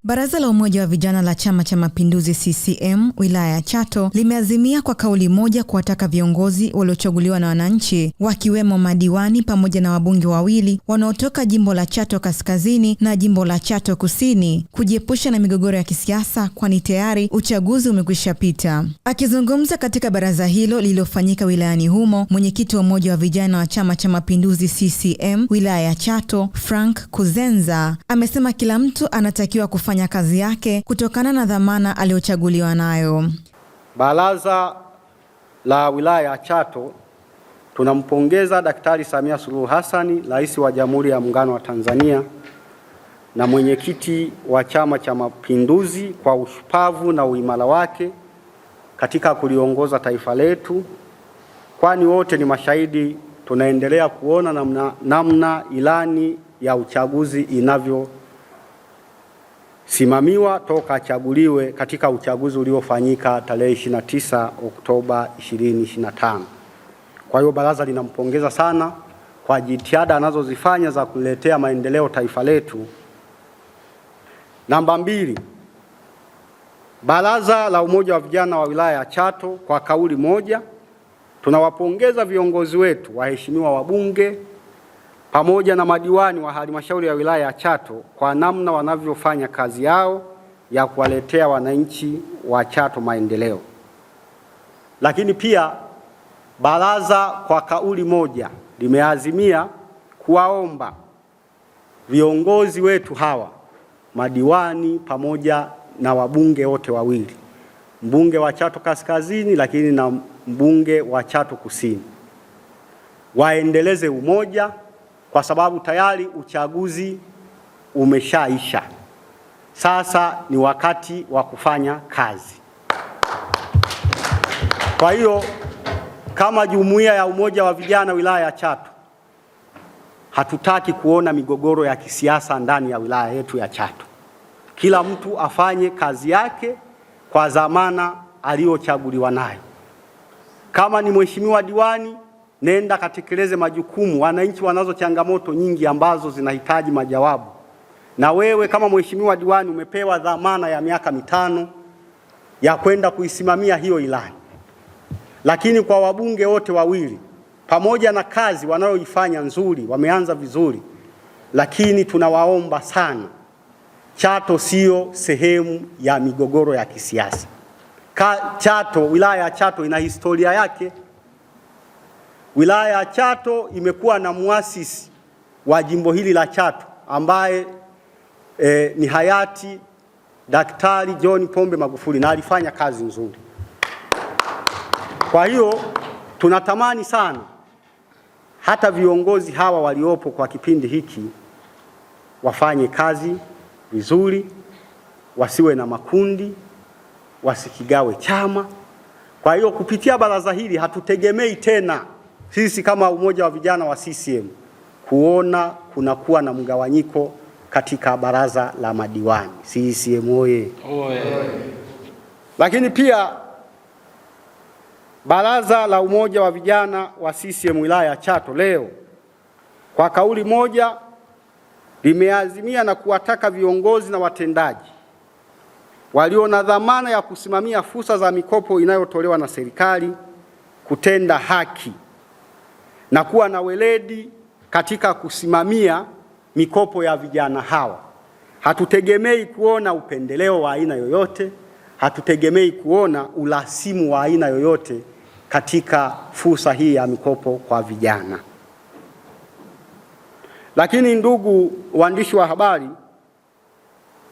Baraza la Umoja wa Vijana la Chama cha Mapinduzi CCM wilaya ya Chato limeazimia kwa kauli moja kuwataka viongozi waliochaguliwa na wananchi wakiwemo madiwani pamoja na wabunge wawili wanaotoka jimbo la Chato Kaskazini na jimbo la Chato Kusini kujiepusha na migogoro ya kisiasa, kwani tayari uchaguzi umekwisha pita. Akizungumza katika baraza hilo lililofanyika wilayani humo, mwenyekiti wa Umoja wa Vijana wa Chama cha Mapinduzi CCM wilaya ya Chato Frank Kuzenza amesema kila mtu anatakiwa kufanya kazi yake kutokana na dhamana aliyochaguliwa nayo. Baraza la wilaya ya Chato tunampongeza Daktari Samia Suluhu Hassan, Rais wa Jamhuri ya Muungano wa Tanzania na mwenyekiti wa Chama cha Mapinduzi kwa ushupavu na uimara wake katika kuliongoza taifa letu, kwani wote ni mashahidi. Tunaendelea kuona namna ilani ya uchaguzi inavyosimamiwa toka achaguliwe katika uchaguzi uliofanyika tarehe 29 Oktoba 2025. Kwa hiyo baraza linampongeza sana kwa jitihada anazozifanya za kuletea maendeleo taifa letu. Namba 2, Baraza la Umoja wa Vijana wa wilaya ya Chato kwa kauli moja tunawapongeza viongozi wetu, waheshimiwa wabunge pamoja na madiwani wa halmashauri ya wilaya ya Chato kwa namna wanavyofanya kazi yao ya kuwaletea wananchi wa Chato maendeleo. Lakini pia baraza kwa kauli moja limeazimia kuwaomba viongozi wetu hawa, madiwani pamoja na wabunge wote wawili, mbunge wa Chato Kaskazini lakini na mbunge wa Chato Kusini, waendeleze umoja kwa sababu tayari uchaguzi umeshaisha. Sasa ni wakati wa kufanya kazi. Kwa hiyo kama jumuiya ya Umoja wa Vijana wilaya ya Chato hatutaki kuona migogoro ya kisiasa ndani ya wilaya yetu ya Chato. Kila mtu afanye kazi yake kwa dhamana aliyochaguliwa nayo. Kama ni mheshimiwa diwani, nenda katekeleze majukumu. Wananchi wanazo changamoto nyingi ambazo zinahitaji majawabu. Na wewe kama mheshimiwa diwani umepewa dhamana ya miaka 5 ya kwenda kuisimamia hiyo ilani. Lakini kwa wabunge wote wawili, pamoja na kazi wanayoifanya nzuri, wameanza vizuri, lakini tunawaomba sana, Chato sio sehemu ya migogoro ya kisiasa. Chato, wilaya ya Chato ina historia yake. Wilaya ya Chato imekuwa na muasisi wa jimbo hili la Chato ambaye ni hayati Daktari John Pombe Magufuli, na alifanya kazi nzuri. Kwa hiyo tunatamani sana hata viongozi hawa waliopo kwa kipindi hiki wafanye kazi vizuri, wasiwe na makundi, wasikigawe chama. Kwa hiyo kupitia baraza hili hatutegemei tena sisi kama Umoja wa Vijana wa CCM kuona kunakuwa na mgawanyiko katika baraza la madiwani. CCM oye! Lakini pia Baraza la Umoja wa Vijana wa CCM wilaya ya Chato leo kwa kauli moja limeazimia na kuwataka viongozi na watendaji walio na dhamana ya kusimamia fursa za mikopo inayotolewa na serikali kutenda haki na kuwa na weledi katika kusimamia mikopo ya vijana hawa. Hatutegemei kuona upendeleo wa aina yoyote, hatutegemei kuona urasimu wa aina yoyote katika fursa hii ya mikopo kwa vijana. Lakini ndugu waandishi wa habari,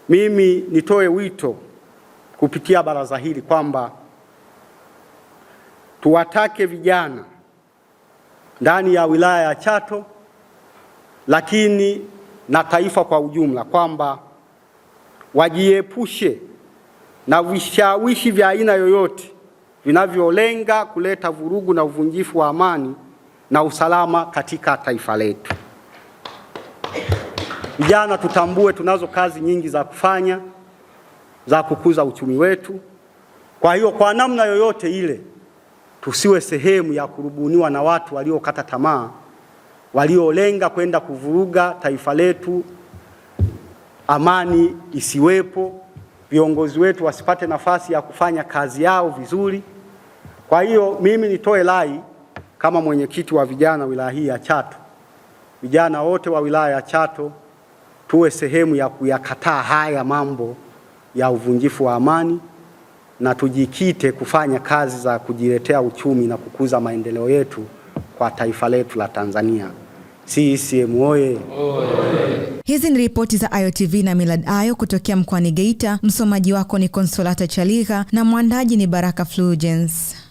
mimi nitoe wito kupitia baraza hili kwamba tuwatake vijana ndani ya wilaya ya Chato lakini na taifa kwa ujumla kwamba wajiepushe na vishawishi vya aina yoyote vinavyolenga kuleta vurugu na uvunjifu wa amani na usalama katika taifa letu. Vijana tutambue tunazo kazi nyingi za kufanya za kukuza uchumi wetu. Kwa hiyo kwa namna yoyote ile tusiwe sehemu ya kurubuniwa na watu waliokata tamaa, waliolenga kwenda kuvuruga taifa letu amani isiwepo, viongozi wetu wasipate nafasi ya kufanya kazi yao vizuri. Kwa hiyo mimi nitoe rai kama mwenyekiti wa vijana wilaya hii ya Chato, vijana wote wa wilaya ya Chato tuwe sehemu ya kuyakataa haya mambo ya uvunjifu wa amani na tujikite kufanya kazi za kujiletea uchumi na kukuza maendeleo yetu kwa taifa letu la Tanzania. CCM oye! Hizi ni ripoti za Ayo TV na Millard Ayo kutokea mkoani Geita. Msomaji wako ni Consolata Chaliga na mwandaji ni Baraka Fulgence.